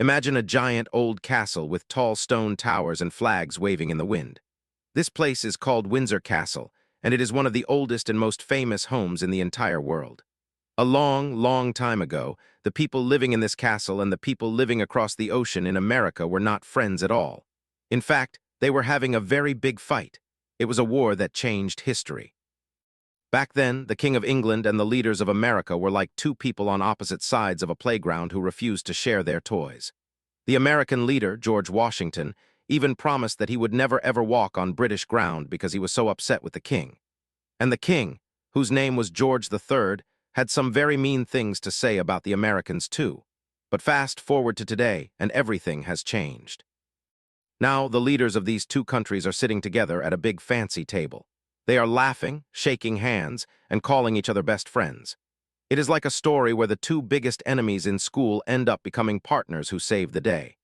Imagine a giant old castle with tall stone towers and flags waving in the wind. This place is called Windsor Castle, and it is one of the oldest and most famous homes in the entire world. A long, long time ago, the people living in this castle and the people living across the ocean in America were not friends at all. In fact, they were having a very big fight. It was a war that changed history. Back then, the King of England and the leaders of America were like two people on opposite sides of a playground who refused to share their toys. The American leader, George Washington, even promised that he would never ever walk on British ground because he was so upset with the king. And the king, whose name was George III, had some very mean things to say about the Americans too. But fast forward to today, and everything has changed. Now, the leaders of these two countries are sitting together at a big fancy table. They are laughing, shaking hands, and calling each other best friends. It is like a story where the two biggest enemies in school end up becoming partners who save the day.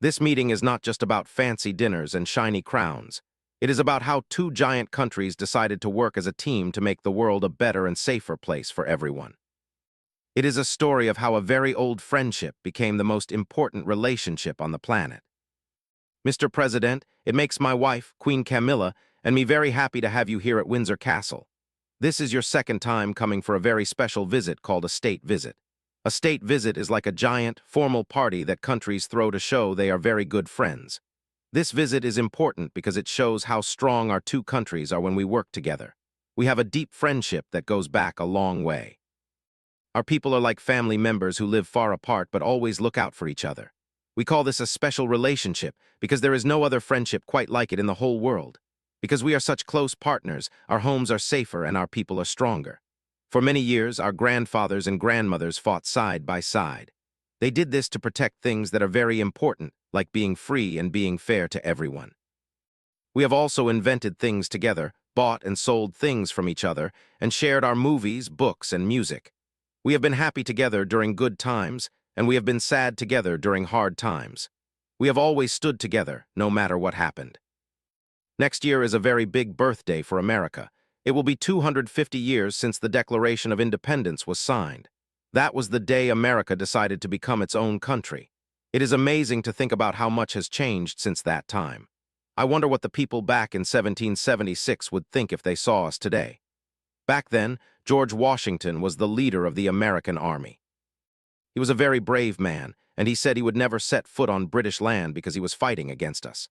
This meeting is not just about fancy dinners and shiny crowns. It is about how two giant countries decided to work as a team to make the world a better and safer place for everyone. It is a story of how a very old friendship became the most important relationship on the planet. Mr. President, it makes my wife, Queen Camilla, and me very happy to have you here at Windsor Castle. This is your second time coming for a very special visit called a state visit. A state visit is like a giant, formal party that countries throw to show they are very good friends. This visit is important because it shows how strong our two countries are when we work together. We have a deep friendship that goes back a long way. Our people are like family members who live far apart but always look out for each other. We call this a special relationship because there is no other friendship quite like it in the whole world. Because we are such close partners, our homes are safer and our people are stronger. For many years, our grandfathers and grandmothers fought side by side. They did this to protect things that are very important, like being free and being fair to everyone. We have also invented things together, bought and sold things from each other, and shared our movies, books, and music. We have been happy together during good times, and we have been sad together during hard times. We have always stood together, no matter what happened. Next year is a very big birthday for America. It will be 250 years since the Declaration of Independence was signed. That was the day America decided to become its own country. It is amazing to think about how much has changed since that time. I wonder what the people back in 1776 would think if they saw us today. Back then, George Washington was the leader of the American army. He was a very brave man, and he said he would never set foot on British land because he was fighting against us.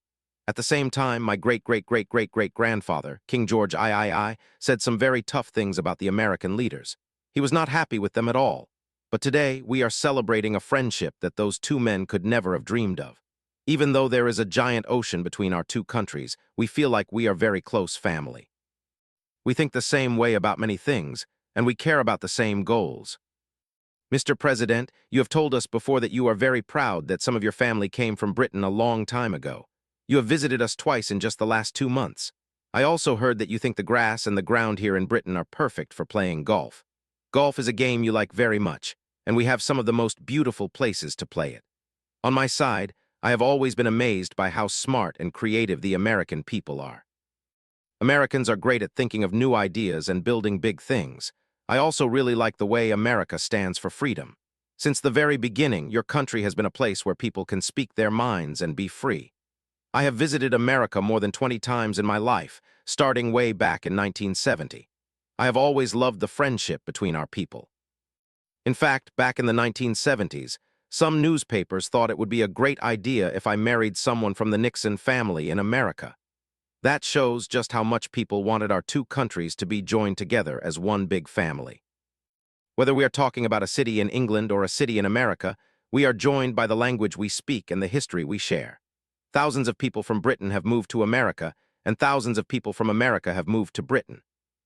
At the same time, my great-great-great-great-great-grandfather, King George III, said some very tough things about the American leaders. He was not happy with them at all. But today, we are celebrating a friendship that those two men could never have dreamed of. Even though there is a giant ocean between our two countries, we feel like we are very close family. We think the same way about many things, and we care about the same goals. Mr. President, you have told us before that you are very proud that some of your family came from Britain a long time ago. You have visited us twice in just the last 2 months. I also heard that you think the grass and the ground here in Britain are perfect for playing golf. Golf is a game you like very much, and we have some of the most beautiful places to play it. On my side, I have always been amazed by how smart and creative the American people are. Americans are great at thinking of new ideas and building big things. I also really like the way America stands for freedom. Since the very beginning, your country has been a place where people can speak their minds and be free. I have visited America more than 20 times in my life, starting way back in 1970. I have always loved the friendship between our people. In fact, back in the 1970s, some newspapers thought it would be a great idea if I married someone from the Nixon family in America. That shows just how much people wanted our two countries to be joined together as one big family. Whether we are talking about a city in England or a city in America, we are joined by the language we speak and the history we share. Thousands of people from Britain have moved to America, and thousands of people from America have moved to Britain.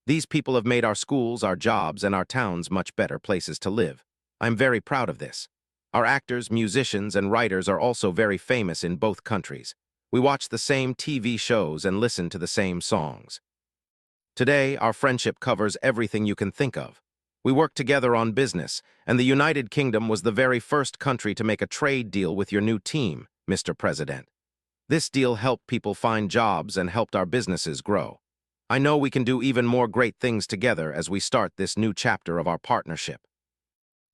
These people have made our schools, our jobs, and our towns much better places to live. I'm very proud of this. Our actors, musicians, and writers are also very famous in both countries. We watch the same TV shows and listen to the same songs. Today, our friendship covers everything you can think of. We work together on business, and the United Kingdom was the very first country to make a trade deal with your new team, Mr. President. This deal helped people find jobs and helped our businesses grow. I know we can do even more great things together as we start this new chapter of our partnership.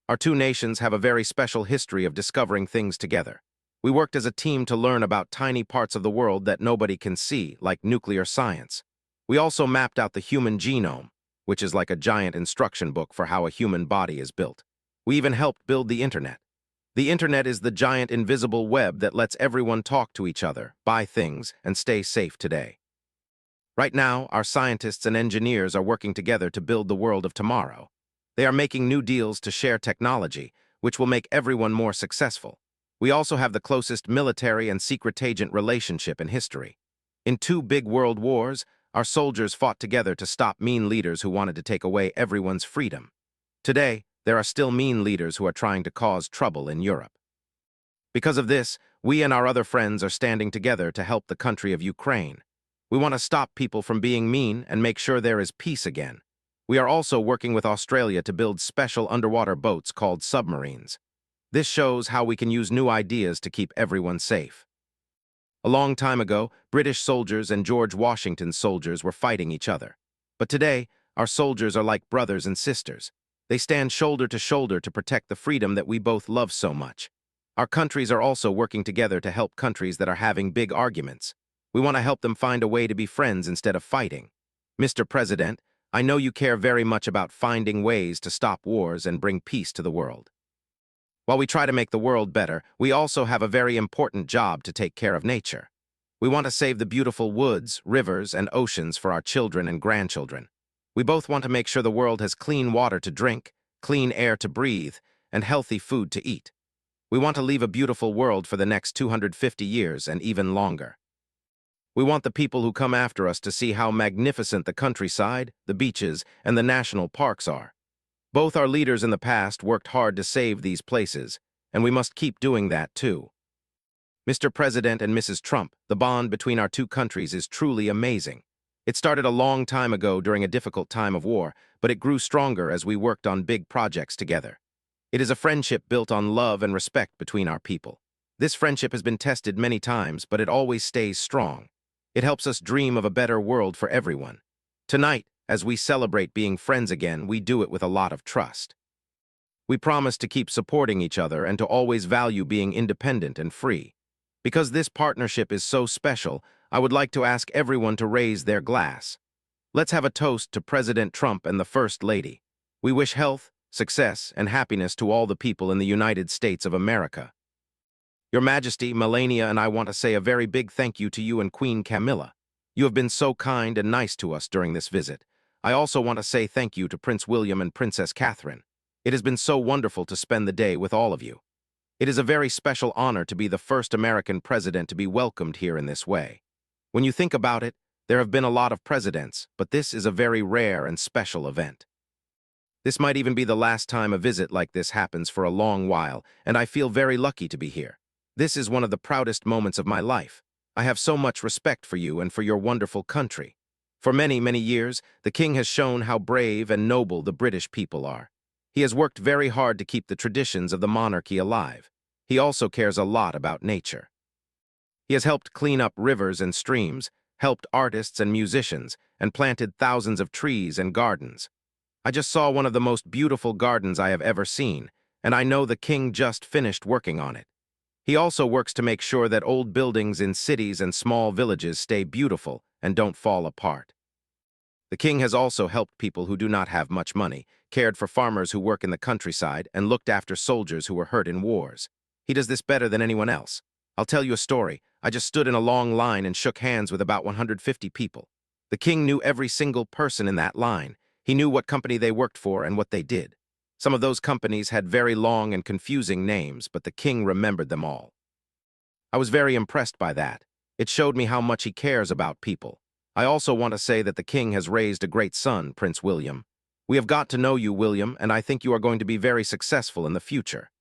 Our two nations have a very special history of discovering things together. We worked as a team to learn about tiny parts of the world that nobody can see, like nuclear science. We also mapped out the human genome, which is like a giant instruction book for how a human body is built. We even helped build the internet. The internet is the giant invisible web that lets everyone talk to each other, buy things, and stay safe today. Right now, our scientists and engineers are working together to build the world of tomorrow. They are making new deals to share technology, which will make everyone more successful. We also have the closest military and secret agent relationship in history. In two big world wars, our soldiers fought together to stop mean leaders who wanted to take away everyone's freedom. Today, there are still mean leaders who are trying to cause trouble in Europe. Because of this, we and our other friends are standing together to help the country of Ukraine. We want to stop people from being mean and make sure there is peace again. We are also working with Australia to build special underwater boats called submarines. This shows how we can use new ideas to keep everyone safe. A long time ago, British soldiers and George Washington's soldiers were fighting each other. But today, our soldiers are like brothers and sisters. They stand shoulder to shoulder to protect the freedom that we both love so much. Our countries are also working together to help countries that are having big arguments. We want to help them find a way to be friends instead of fighting. Mr. President, I know you care very much about finding ways to stop wars and bring peace to the world. While we try to make the world better, we also have a very important job to take care of nature. We want to save the beautiful woods, rivers, and oceans for our children and grandchildren. We both want to make sure the world has clean water to drink, clean air to breathe, and healthy food to eat. We want to leave a beautiful world for the next 250 years and even longer. We want the people who come after us to see how magnificent the countryside, the beaches, and the national parks are. Both our leaders in the past worked hard to save these places, and we must keep doing that too. Mr. President and Mrs. Trump, the bond between our two countries is truly amazing. It started a long time ago during a difficult time of war, but it grew stronger as we worked on big projects together. It is a friendship built on love and respect between our people. This friendship has been tested many times, but it always stays strong. It helps us dream of a better world for everyone. Tonight, as we celebrate being friends again, we do it with a lot of trust. We promise to keep supporting each other and to always value being independent and free. Because this partnership is so special, I would like to ask everyone to raise their glass. Let's have a toast to President Trump and the First Lady. We wish health, success, and happiness to all the people in the United States of America. Your Majesty, Melania and I want to say a very big thank you to you and Queen Camilla. You have been so kind and nice to us during this visit. I also want to say thank you to Prince William and Princess Catherine. It has been so wonderful to spend the day with all of you. It is a very special honor to be the first American president to be welcomed here in this way. When you think about it, there have been a lot of presidents, but this is a very rare and special event. This might even be the last time a visit like this happens for a long while, and I feel very lucky to be here. This is one of the proudest moments of my life. I have so much respect for you and for your wonderful country. For many, many years, the king has shown how brave and noble the British people are. He has worked very hard to keep the traditions of the monarchy alive. He also cares a lot about nature. He has helped clean up rivers and streams, helped artists and musicians, and planted thousands of trees and gardens. I just saw one of the most beautiful gardens I have ever seen, and I know the king just finished working on it. He also works to make sure that old buildings in cities and small villages stay beautiful and don't fall apart. The king has also helped people who do not have much money, cared for farmers who work in the countryside, and looked after soldiers who were hurt in wars. He does this better than anyone else. I'll tell you a story. I just stood in a long line and shook hands with about 150 people. The king knew every single person in that line. He knew what company they worked for and what they did. Some of those companies had very long and confusing names, but the king remembered them all. I was very impressed by that. It showed me how much he cares about people. I also want to say that the king has raised a great son, Prince William. We have got to know you, William, and I think you are going to be very successful in the future.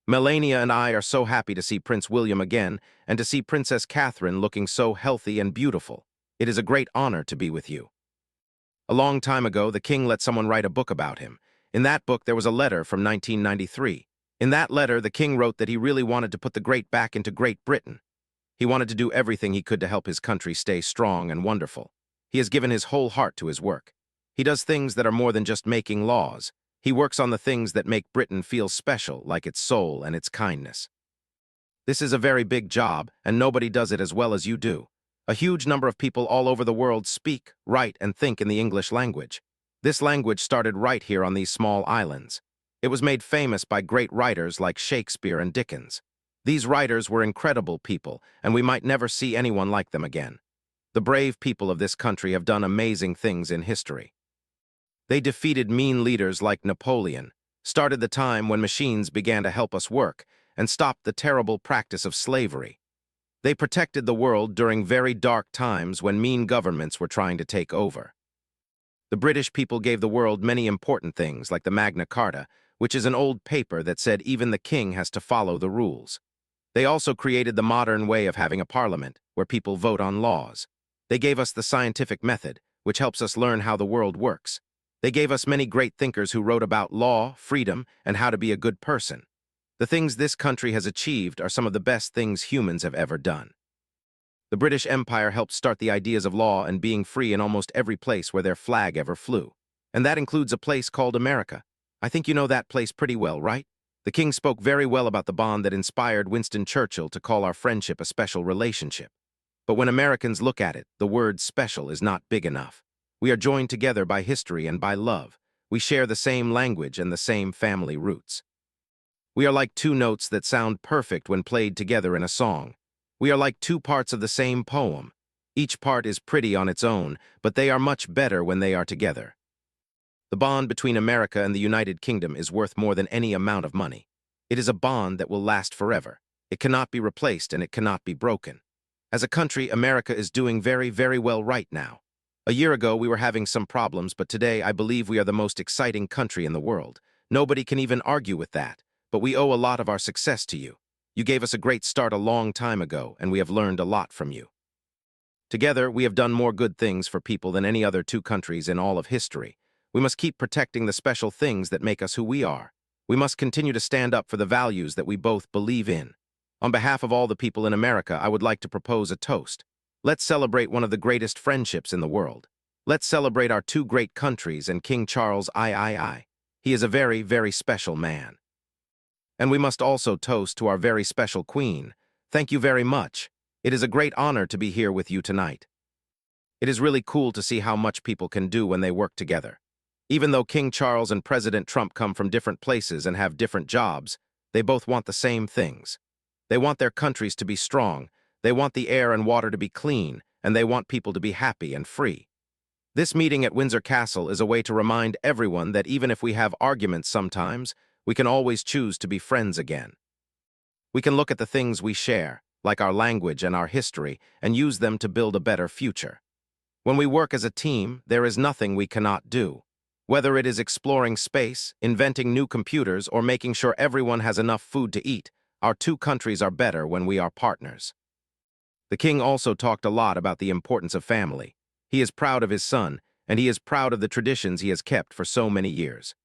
Melania and I are so happy to see Prince William again and to see Princess Catherine looking so healthy and beautiful. It is a great honor to be with you. A long time ago, the king let someone write a book about him. In that book, there was a letter from 1993. In that letter, the king wrote that he really wanted to put the great back into Great Britain. He wanted to do everything he could to help his country stay strong and wonderful. He has given his whole heart to his work. He does things that are more than just making laws. He works on the things that make Britain feel special, like its soul and its kindness. This is a very big job, and nobody does it as well as you do. A huge number of people all over the world speak, write, and think in the English language. This language started right here on these small islands. It was made famous by great writers like Shakespeare and Dickens. These writers were incredible people, and we might never see anyone like them again. The brave people of this country have done amazing things in history. They defeated mean leaders like Napoleon, started the time when machines began to help us work, and stopped the terrible practice of slavery. They protected the world during very dark times when mean governments were trying to take over. The British people gave the world many important things, like the Magna Carta, which is an old paper that said even the king has to follow the rules. They also created the modern way of having a parliament, where people vote on laws. They gave us the scientific method, which helps us learn how the world works. They gave us many great thinkers who wrote about law, freedom, and how to be a good person. The things this country has achieved are some of the best things humans have ever done. The British Empire helped start the ideas of law and being free in almost every place where their flag ever flew. And that includes a place called America. I think you know that place pretty well, right? The king spoke very well about the bond that inspired Winston Churchill to call our friendship a special relationship. But when Americans look at it, the word special is not big enough. We are joined together by history and by love. We share the same language and the same family roots. We are like two notes that sound perfect when played together in a song. We are like two parts of the same poem. Each part is pretty on its own, but they are much better when they are together. The bond between America and the United Kingdom is worth more than any amount of money. It is a bond that will last forever. It cannot be replaced and it cannot be broken. As a country, America is doing very, very well right now. A year ago, we were having some problems, but today I believe we are the most exciting country in the world. Nobody can even argue with that, but we owe a lot of our success to you. You gave us a great start a long time ago, and we have learned a lot from you. Together, we have done more good things for people than any other two countries in all of history. We must keep protecting the special things that make us who we are. We must continue to stand up for the values that we both believe in. On behalf of all the people in America, I would like to propose a toast. Let's celebrate one of the greatest friendships in the world. Let's celebrate our two great countries and King Charles III. He is a very, very special man. And we must also toast to our very special Queen. Thank you very much. It is a great honor to be here with you tonight. It is really cool to see how much people can do when they work together. Even though King Charles and President Trump come from different places and have different jobs, they both want the same things. They want their countries to be strong, they want the air and water to be clean, and they want people to be happy and free. This meeting at Windsor Castle is a way to remind everyone that even if we have arguments sometimes, we can always choose to be friends again. We can look at the things we share, like our language and our history, and use them to build a better future. When we work as a team, there is nothing we cannot do. Whether it is exploring space, inventing new computers, or making sure everyone has enough food to eat, our two countries are better when we are partners. The king also talked a lot about the importance of family. He is proud of his son, and he is proud of the traditions he has kept for so many years.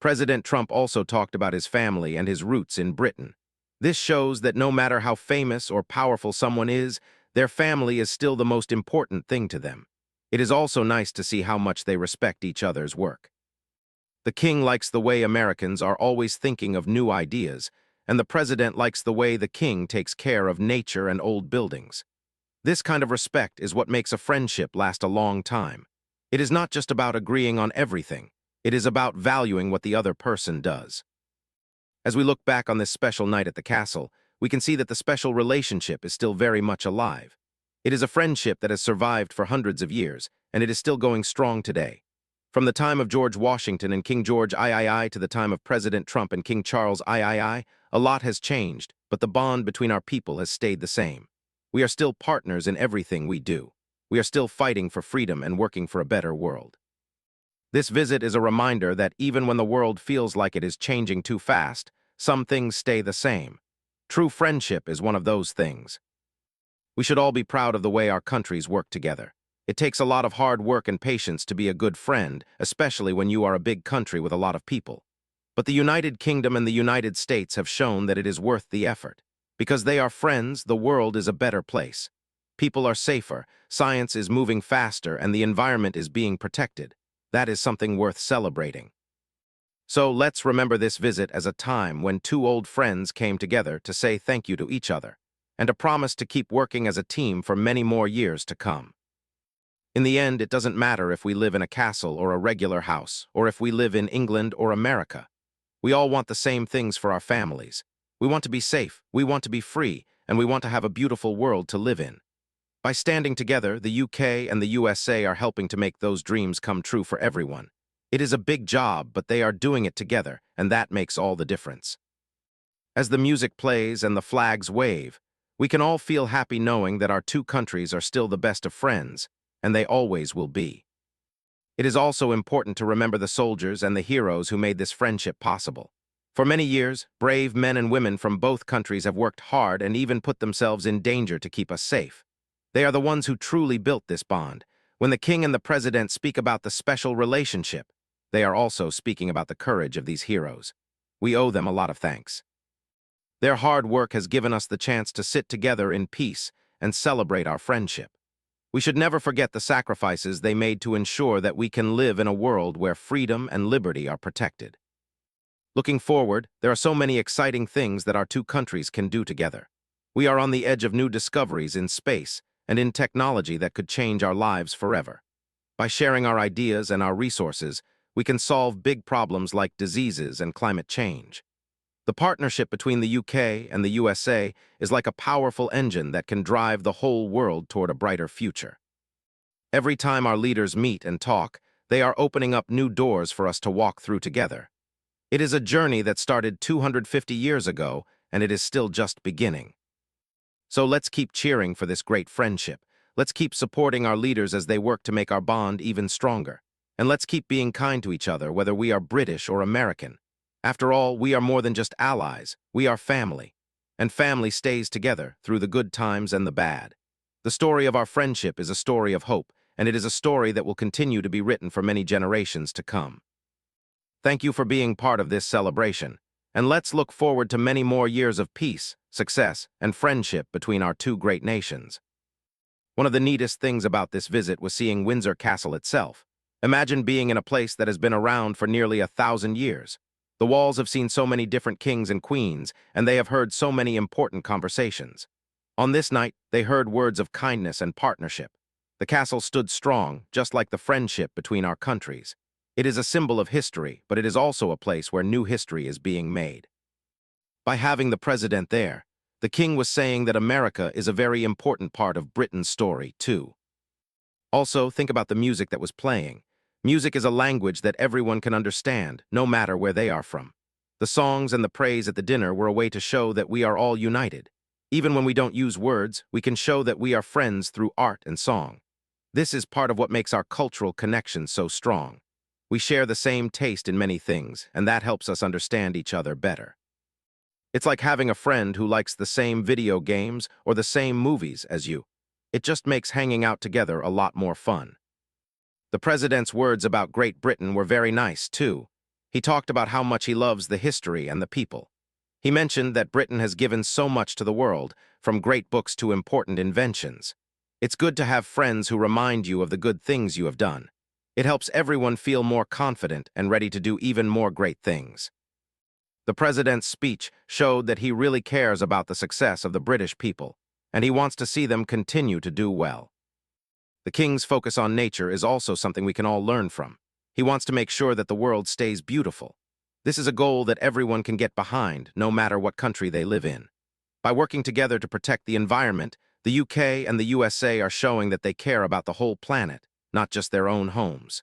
President Trump also talked about his family and his roots in Britain. This shows that no matter how famous or powerful someone is, their family is still the most important thing to them. It is also nice to see how much they respect each other's work. The king likes the way Americans are always thinking of new ideas, and the president likes the way the king takes care of nature and old buildings. This kind of respect is what makes a friendship last a long time. It is not just about agreeing on everything. It is about valuing what the other person does. As we look back on this special night at the castle, we can see that the special relationship is still very much alive. It is a friendship that has survived for hundreds of years, and it is still going strong today. From the time of George Washington and King George III to the time of President Trump and King Charles III, a lot has changed, but the bond between our people has stayed the same. We are still partners in everything we do. We are still fighting for freedom and working for a better world. This visit is a reminder that even when the world feels like it is changing too fast, some things stay the same. True friendship is one of those things. We should all be proud of the way our countries work together. It takes a lot of hard work and patience to be a good friend, especially when you are a big country with a lot of people. But the United Kingdom and the United States have shown that it is worth the effort. Because they are friends, the world is a better place. People are safer, science is moving faster, and the environment is being protected. That is something worth celebrating. So let's remember this visit as a time when two old friends came together to say thank you to each other, and a promise to keep working as a team for many more years to come. In the end, it doesn't matter if we live in a castle or a regular house, or if we live in England or America. We all want the same things for our families. We want to be safe, we want to be free, and we want to have a beautiful world to live in. By standing together, the UK and the USA are helping to make those dreams come true for everyone. It is a big job, but they are doing it together, and that makes all the difference. As the music plays and the flags wave, we can all feel happy knowing that our two countries are still the best of friends, and they always will be. It is also important to remember the soldiers and the heroes who made this friendship possible. For many years, brave men and women from both countries have worked hard and even put themselves in danger to keep us safe. They are the ones who truly built this bond. When the king and the president speak about the special relationship, they are also speaking about the courage of these heroes. We owe them a lot of thanks. Their hard work has given us the chance to sit together in peace and celebrate our friendship. We should never forget the sacrifices they made to ensure that we can live in a world where freedom and liberty are protected. Looking forward, there are so many exciting things that our two countries can do together. We are on the edge of new discoveries in space and in technology that could change our lives forever. By sharing our ideas and our resources, we can solve big problems like diseases and climate change. The partnership between the UK and the USA is like a powerful engine that can drive the whole world toward a brighter future. Every time our leaders meet and talk, they are opening up new doors for us to walk through together. It is a journey that started 250 years ago, and it is still just beginning. So let's keep cheering for this great friendship. Let's keep supporting our leaders as they work to make our bond even stronger. And let's keep being kind to each other, whether we are British or American. After all, we are more than just allies. We are family. And family stays together through the good times and the bad. The story of our friendship is a story of hope, and it is a story that will continue to be written for many generations to come. Thank you for being part of this celebration, and let's look forward to many more years of peace, success, and friendship between our two great nations. One of the neatest things about this visit was seeing Windsor Castle itself. Imagine being in a place that has been around for nearly 1,000 years. The walls have seen so many different kings and queens, and they have heard so many important conversations. On this night, they heard words of kindness and partnership. The castle stood strong, just like the friendship between our countries. It is a symbol of history, but it is also a place where new history is being made. By having the president there, the king was saying that America is a very important part of Britain's story, too. Also, think about the music that was playing. Music is a language that everyone can understand, no matter where they are from. The songs and the praise at the dinner were a way to show that we are all united. Even when we don't use words, we can show that we are friends through art and song. This is part of what makes our cultural connection so strong. We share the same taste in many things, and that helps us understand each other better. It's like having a friend who likes the same video games or the same movies as you. It just makes hanging out together a lot more fun. The president's words about Great Britain were very nice, too. He talked about how much he loves the history and the people. He mentioned that Britain has given so much to the world, from great books to important inventions. It's good to have friends who remind you of the good things you have done. It helps everyone feel more confident and ready to do even more great things. The president's speech showed that he really cares about the success of the British people, and he wants to see them continue to do well. The king's focus on nature is also something we can all learn from. He wants to make sure that the world stays beautiful. This is a goal that everyone can get behind, no matter what country they live in. By working together to protect the environment, the UK and the USA are showing that they care about the whole planet, not just their own homes.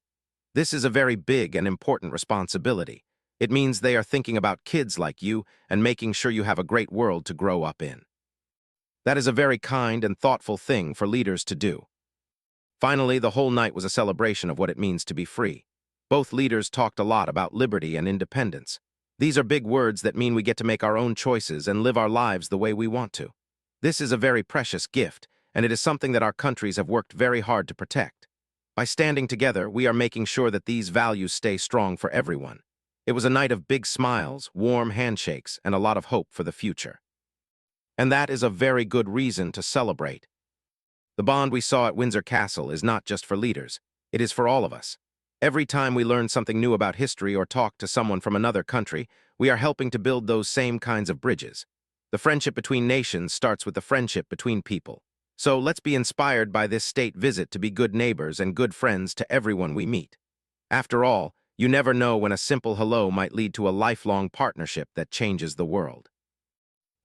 This is a very big and important responsibility. It means they are thinking about kids like you and making sure you have a great world to grow up in. That is a very kind and thoughtful thing for leaders to do. Finally, the whole night was a celebration of what it means to be free. Both leaders talked a lot about liberty and independence. These are big words that mean we get to make our own choices and live our lives the way we want to. This is a very precious gift, and it is something that our countries have worked very hard to protect. By standing together, we are making sure that these values stay strong for everyone. It was a night of big smiles, warm handshakes, and a lot of hope for the future. And that is a very good reason to celebrate. The bond we saw at Windsor Castle is not just for leaders, it is for all of us. Every time we learn something new about history or talk to someone from another country, we are helping to build those same kinds of bridges. The friendship between nations starts with the friendship between people. So let's be inspired by this state visit to be good neighbors and good friends to everyone we meet. After all, you never know when a simple hello might lead to a lifelong partnership that changes the world.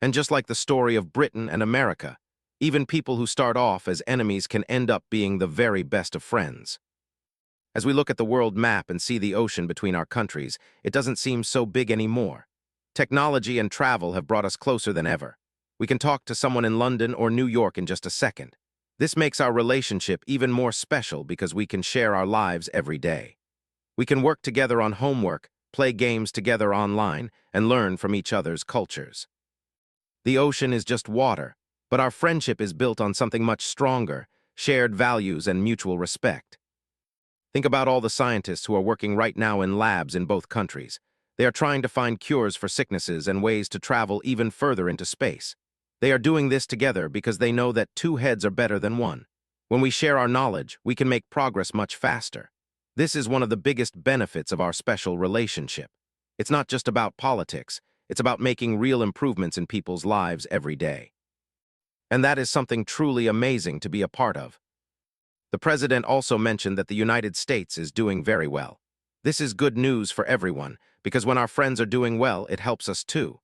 And just like the story of Britain and America, even people who start off as enemies can end up being the very best of friends. As we look at the world map and see the ocean between our countries, it doesn't seem so big anymore. Technology and travel have brought us closer than ever. We can talk to someone in London or New York in just a second. This makes our relationship even more special because we can share our lives every day. We can work together on homework, play games together online, and learn from each other's cultures. The ocean is just water, but our friendship is built on something much stronger, shared values and mutual respect. Think about all the scientists who are working right now in labs in both countries. They are trying to find cures for sicknesses and ways to travel even further into space. They are doing this together because they know that two heads are better than one. When we share our knowledge, we can make progress much faster. This is one of the biggest benefits of our special relationship. It's not just about politics, it's about making real improvements in people's lives every day. And that is something truly amazing to be a part of. The president also mentioned that the United States is doing very well. This is good news for everyone, because when our friends are doing well, it helps us too.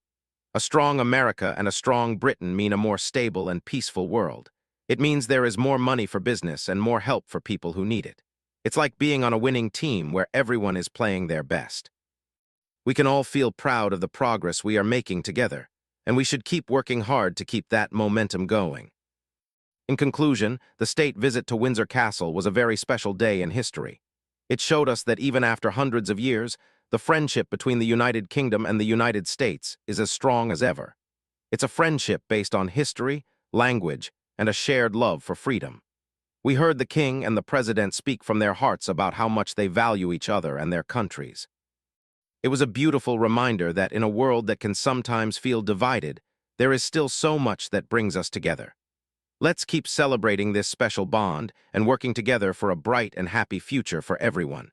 A strong America and a strong Britain mean a more stable and peaceful world. It means there is more money for business and more help for people who need it. It's like being on a winning team where everyone is playing their best. We can all feel proud of the progress we are making together, and we should keep working hard to keep that momentum going. In conclusion, the state visit to Windsor Castle was a very special day in history. It showed us that even after hundreds of years, the friendship between the United Kingdom and the United States is as strong as ever. It's a friendship based on history, language, and a shared love for freedom. We heard the king and the president speak from their hearts about how much they value each other and their countries. It was a beautiful reminder that in a world that can sometimes feel divided, there is still so much that brings us together. Let's keep celebrating this special bond and working together for a bright and happy future for everyone.